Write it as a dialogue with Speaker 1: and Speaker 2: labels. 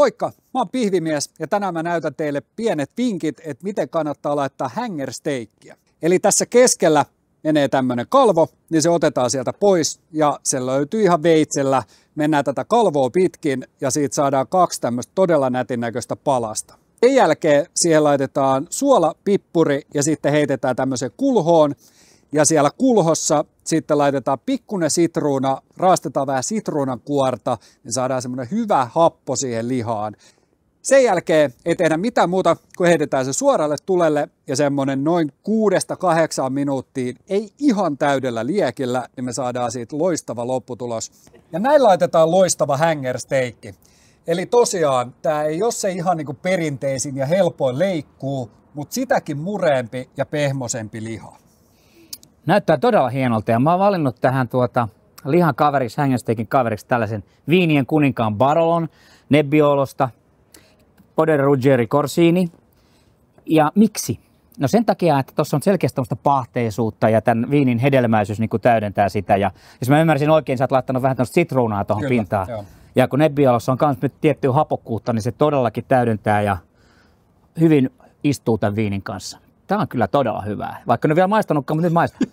Speaker 1: Moikka, mä oon Pihvimies ja tänään mä näytän teille pienet vinkit, että miten kannattaa laittaa hängersteikkiä. Eli tässä keskellä menee tämmönen kalvo, niin se otetaan sieltä pois ja se löytyy ihan veitsellä. Mennään tätä kalvoa pitkin ja siitä saadaan 2 tämmöistä todella nätin näköistä palasta. Sen jälkeen siihen laitetaan suola, pippuri ja sitten heitetään tämmöiseen kulhoon. Ja siellä kulhossa sitten laitetaan pikkuinen sitruuna, raastetaan vähän sitruunan kuorta, niin saadaan semmoinen hyvä happo siihen lihaan. Sen jälkeen ei tehdä mitään muuta, kun heitetään se suoralle tulelle ja semmoinen noin 6-8 minuuttia, ei ihan täydellä liekillä, niin me saadaan siitä loistava lopputulos. Ja näin laitetaan loistava hängersteikki. Eli tosiaan, tämä ei ole se ihan niin kuin perinteisin ja helpoin leikkuu, mutta sitäkin mureempi ja pehmoisempi liha.
Speaker 2: Näyttää todella hienolta ja mä oon valinnut tähän lihan kaveriksi, hängersteikin kaveriksi tällaisen viinien kuninkaan Barolon Nebbiolosta, Podere Ruggeri Corsini. Ja miksi? No sen takia, että tuossa on selkeästi tämmöistä pahteisuutta ja tämän viinin hedelmäisyys niin kuin täydentää sitä. Ja jos mä ymmärsin oikein, sä oot laittanut vähän tämmöistä sitruunaa tuohon pintaan. Joo. Ja kun Nebbiolossa on myös nyt tiettyä hapokkuutta, niin se todellakin täydentää ja hyvin istuu tämän viinin kanssa. Tämä on kyllä todella hyvää. Vaikka en ole vielä maistanutkaan, mutta nyt maistan.